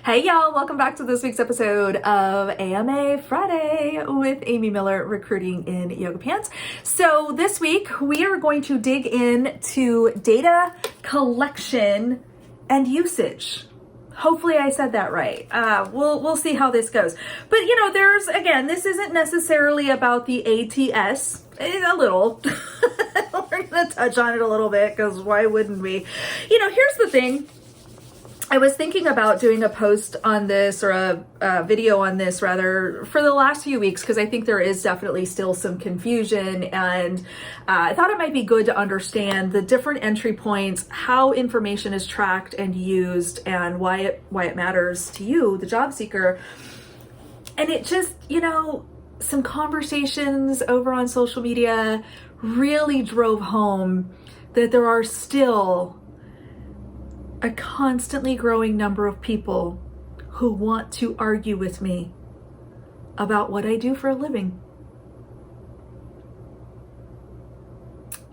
Hey y'all, welcome back to this week's episode of AMA Friday with Amy Miller, recruiting in yoga pants. So this week we are going to dig into data collection and usage. Hopefully I said that right. We'll see how this goes. But this isn't necessarily about the ATS. A little. We're going to touch on it a little bit because why wouldn't we? Here's the thing. I was thinking about doing a post on this or a video on this rather for the last few weeks because I think there is definitely still some confusion, and I thought it might be good to understand the different entry points, how information is tracked and used, and why it matters to you, the job seeker. And it just, some conversations over on social media really drove home that there are still a constantly growing number of people who want to argue with me about what I do for a living.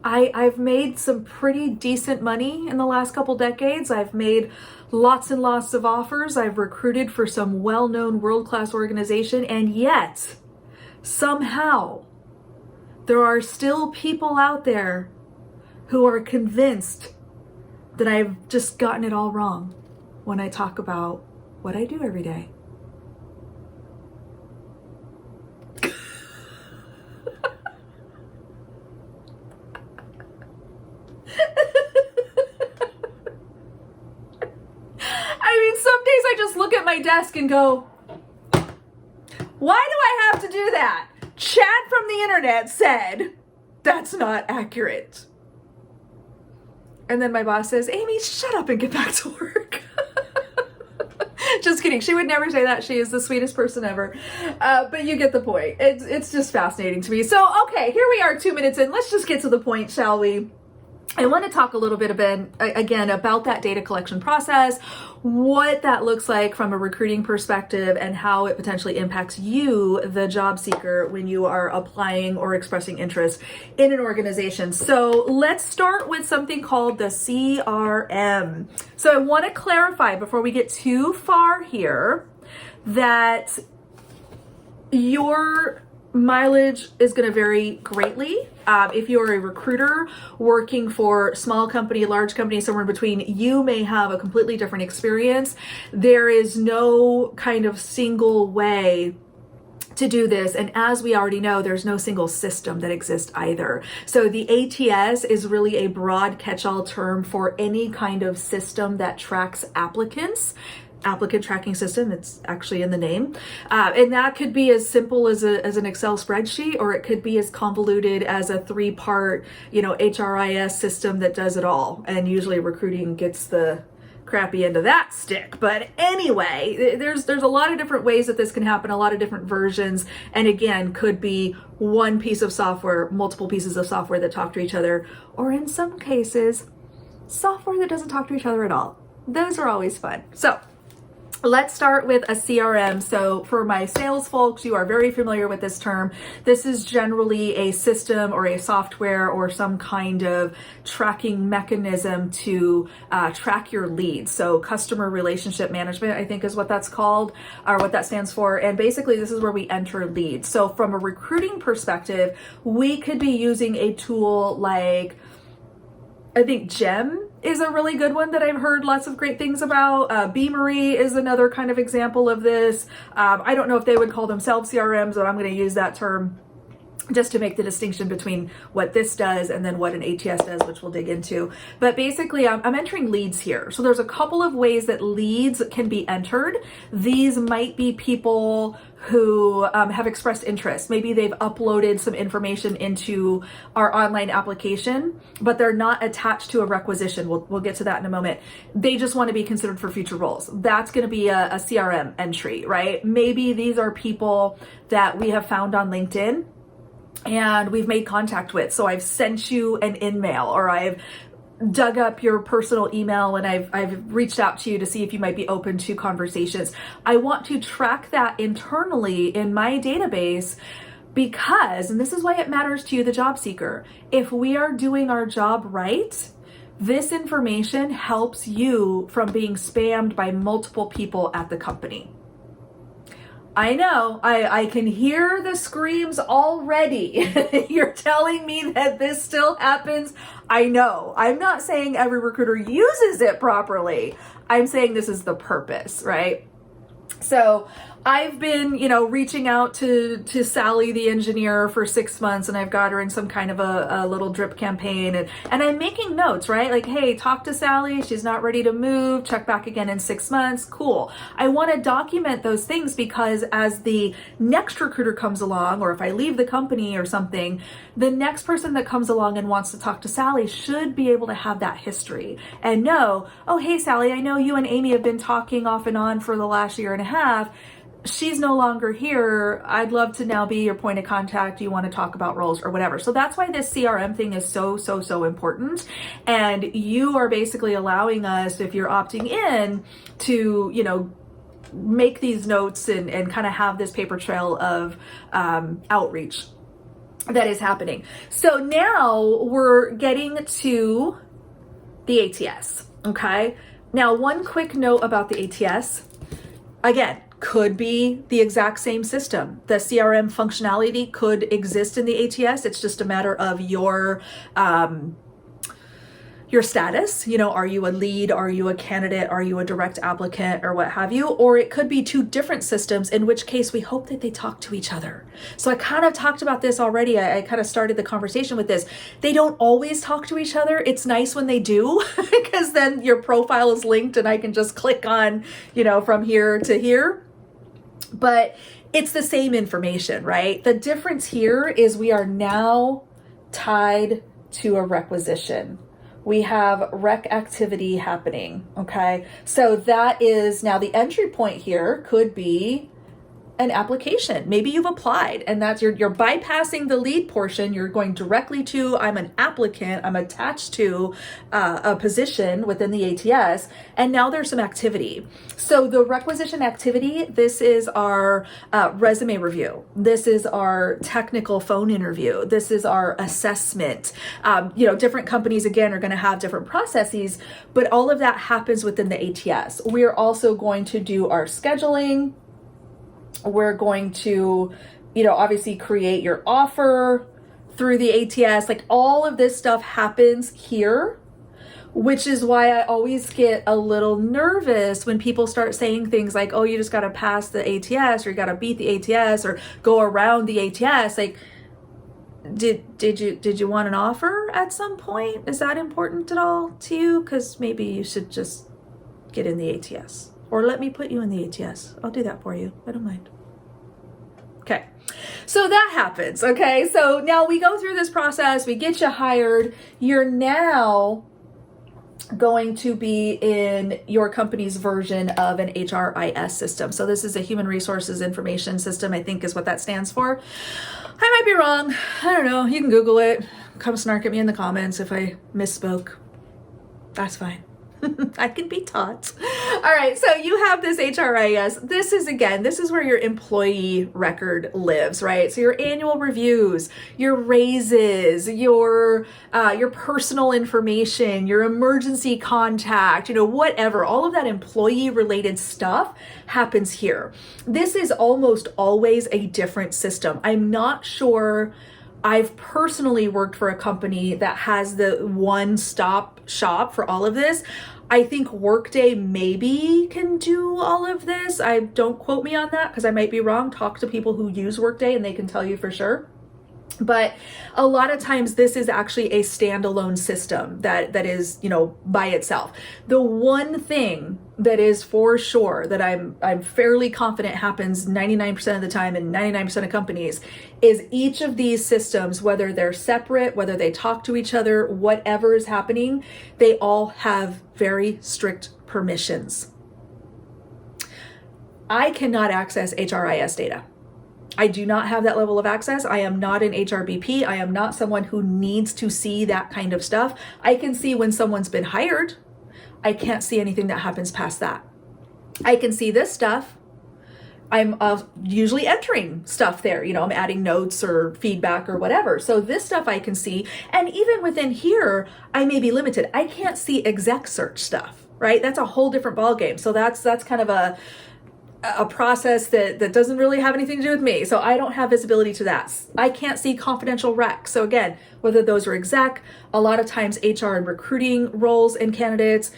I've made some pretty decent money in the last couple decades. I've made lots and lots of offers. I've recruited for some well-known world-class organization, and yet somehow there are still people out there who are convinced that I've just gotten it all wrong when I talk about what I do every day. Some days I just look at my desk and go, why do I have to do that? Chad from the internet said that's not accurate. And then my boss says, Amy, shut up and get back to work. Just kidding. She would never say that. She is the sweetest person ever. But you get the point. It's just fascinating to me. So, okay, here we are 2 minutes in. Let's just get to the point, shall we? I want to talk a little bit again about that data collection process, what that looks like from a recruiting perspective, and how it potentially impacts you, the job seeker, when you are applying or expressing interest in an organization. So let's start with something called the CRM. So I want to clarify before we get too far here that your mileage is going to vary greatly. If you're a recruiter working for small company, large company, somewhere in between, you may have a completely different experience. There is no kind of single way to do this. And as we already know, there's no single system that exists either. So the ATS is really a broad catch-all term for any kind of system that tracks applicants. Applicant tracking system, it's actually in the name. And that could be as simple as an Excel spreadsheet, or it could be as convoluted as a 3-part, HRIS system that does it all. And usually recruiting gets the crappy end of that stick. But anyway, there's a lot of different ways that this can happen, a lot of different versions. And again, could be one piece of software, multiple pieces of software that talk to each other, or in some cases, software that doesn't talk to each other at all. Those are always fun. So let's start with a CRM. So for my sales folks, you are very familiar with this term. This is generally a system or a software or some kind of tracking mechanism to track your leads. So customer relationship management, I think is what that's called, or what that stands for. And basically this is where we enter leads. So from a recruiting perspective, we could be using a tool like, I think GEM is a really good one that I've heard lots of great things about. Beamery is another kind of example of this. I don't know if they would call themselves CRMs, but I'm going to use that term just to make the distinction between what this does and then what an ATS does, which we'll dig into. But basically, I'm entering leads here. So there's a couple of ways that leads can be entered. These might be people who have expressed interest. Maybe they've uploaded some information into our online application, but they're not attached to a requisition. We'll get to that in a moment. They just want to be considered for future roles. That's going to be a CRM entry, right? Maybe these are people that we have found on LinkedIn and we've made contact with. So I've sent you an email, or I've dug up your personal email and I've reached out to you to see if you might be open to conversations. I want to track that internally in my database because, and this is why it matters to you, the job seeker, if we are doing our job right, This information helps you from being spammed by multiple people at the company. I know, I can hear the screams already. You're telling me that this still happens. I know. I'm not saying every recruiter uses it properly. I'm saying this is the purpose, right? So I've been, reaching out to Sally, the engineer, for 6 months, and I've got her in some kind of a little drip campaign, and I'm making notes, right? Like, hey, talk to Sally. She's not ready to move. Check back again in 6 months. Cool. I want to document those things because as the next recruiter comes along, or if I leave the company or something, the next person that comes along and wants to talk to Sally should be able to have that history and know, oh, hey, Sally, I know you and Amy have been talking off and on for the last year and a half. She's no longer here. I'd love to now be your point of contact. Do you want to talk about roles or whatever? So that's why this CRM thing is so important. And you are basically allowing us, if you're opting in, to, make these notes and kind of have this paper trail of outreach that is happening. So now we're getting to the ATS, okay? Now, one quick note about the ATS. Again, could be the exact same system. The CRM functionality could exist in the ATS. It's just a matter of your status. Are you a lead? Are you a candidate? Are you a direct applicant or what have you? Or it could be two different systems, in which case we hope that they talk to each other. So I kind of talked about this already. I kind of started the conversation with this. They don't always talk to each other. It's nice when they do, because then your profile is linked and I can just click on, from here to here. But it's the same information, right? The difference here is we are now tied to a requisition. We have rec activity happening, okay? So that is now the entry point here could be an application. Maybe you've applied and that's you're bypassing the lead portion. You're going directly to, I'm an applicant, I'm attached to a position within the ATS, and now there's some activity. So the requisition activity, this is our resume review. This is our technical phone interview. This is our assessment. Different companies, again, are going to have different processes, but all of that happens within the ATS. We're also going to do our scheduling. We're going to, obviously create your offer through the ATS. Like, all of this stuff happens here, which is why I always get a little nervous when people start saying things like, oh, you just got to pass the ATS, or you got to beat the ATS, or go around the ATS. Like, did you want an offer at some point? Is that important at all to you? Because maybe you should just get in the ATS. Or let me put you in the ATS. I'll do that for you. I don't mind. Okay. So that happens. Okay. So now we go through this process. We get you hired. You're now going to be in your company's version of an HRIS system. So this is a human resources information system, I think is what that stands for. I might be wrong. I don't know. You can Google it. Come snark at me in the comments if I misspoke. That's fine. I can be taught. All right, so you have this HRIS. This is where your employee record lives, right? So your annual reviews, your raises, your personal information, your emergency contact, whatever, all of that employee related stuff happens here. This is almost always a different system. I'm not sure. I've personally worked for a company that has the one-stop shop for all of this. I think Workday maybe can do all of this. Don't quote me on that because I might be wrong. Talk to people who use Workday and they can tell you for sure. But a lot of times this is actually a standalone system that is, by itself. The one thing that is for sure that I'm fairly confident happens 99% of the time in 99% of companies is each of these systems, whether they're separate, whether they talk to each other, whatever is happening, they all have very strict permissions. I cannot access HRIS data. I do not have that level of access. I am not an HRBP. I am not someone who needs to see that kind of stuff. I can see when someone's been hired. I can't see anything that happens past that. I can see this stuff. I'm usually entering stuff there. You know, I'm adding notes or feedback or whatever. So this stuff I can see. And even within here, I may be limited. I can't see exec search stuff, right? That's a whole different ballgame. So that's kind of a process that doesn't really have anything to do with me. So I don't have visibility to that. I can't see confidential rec. So again, whether those are exec, a lot of times HR and recruiting roles and candidates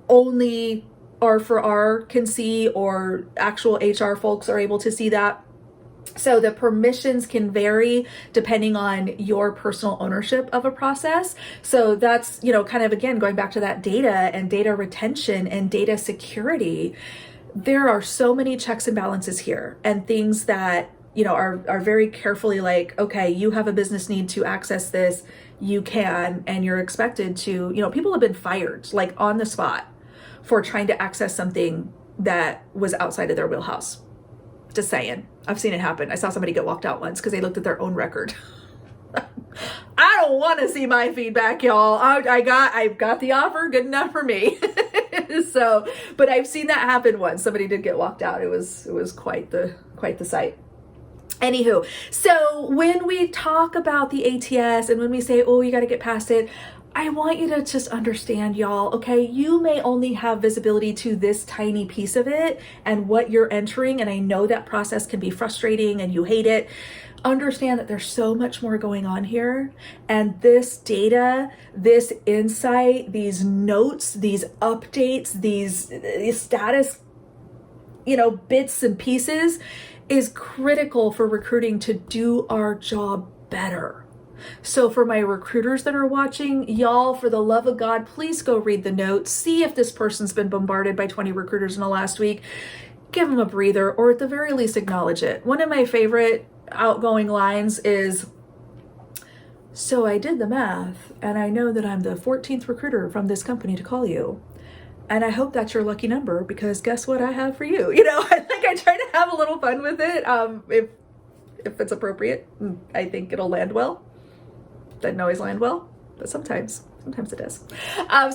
only R4R can see, or actual HR folks are able to see that. So the permissions can vary depending on your personal ownership of a process. So that's, you know, kind of, again, going back to that data and data retention and data security. There are so many checks and balances here, and things that, you know, are very carefully like, okay, you have a business need to access this, you can, and you're expected to, you know, people have been fired like on the spot for trying to access something that was outside of their wheelhouse. Just saying. I've seen it happen. I saw somebody get walked out once because they looked at their own record. I don't want to see my feedback, y'all. I've got the offer, good enough for me. So, but I've seen that happen once. Somebody did get walked out. It was quite the sight. Anywho, so when we talk about the ATS and when we say, oh, you got to get past it, I want you to just understand, y'all, okay, you may only have visibility to this tiny piece of it and what you're entering. And I know that process can be frustrating and you hate it. Understand that there's so much more going on here. And this data, this insight, these notes, these updates, these status, you know, bits and pieces is critical for recruiting to do our job better. So for my recruiters that are watching, y'all, for the love of God, please go read the notes. See if this person's been bombarded by 20 recruiters in the last week. Give them a breather, or at the very least acknowledge it. One of my favorite outgoing lines is, so I did the math and I know that I'm the 14th recruiter from this company to call you. And I hope that's your lucky number, because guess what I have for you? You know, I try to have a little fun with it. If it's appropriate, I think it'll land well. Doesn't always land well, but sometimes it does.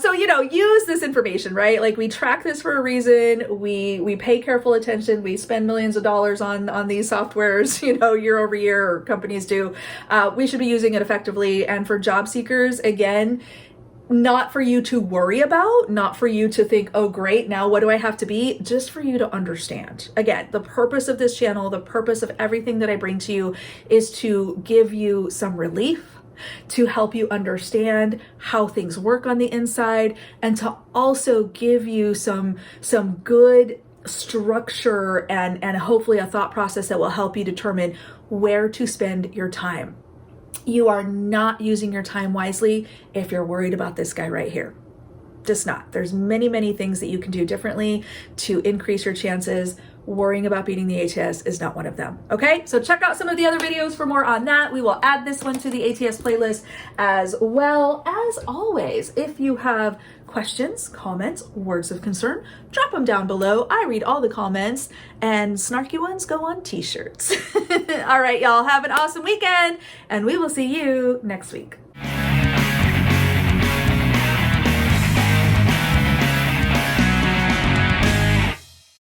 So, you know, use this information, right? Like, we track this for a reason. We pay careful attention. We spend millions of dollars on these softwares, you know, year over year, or companies do. We should be using it effectively. And for job seekers, again, not for you to worry about, not for you to think, oh, great, now what do I have to be? Just for you to understand. Again, the purpose of this channel, the purpose of everything that I bring to you is to give you some relief, to help you understand how things work on the inside, and to also give you some good structure and hopefully a thought process that will help you determine where to spend your time. You are not using your time wisely if you're worried about this guy right here. Just not. There's many things that you can do differently to increase your chances. Worrying about beating the ATS is not one of them. Okay, so check out some of the other videos for more on that. We will add this one to the ATS playlist as well. As always, if you have questions, comments, words of concern, drop them down below. I read all the comments, and snarky ones go on t-shirts. All right, y'all, have an awesome weekend, and we will see you next week.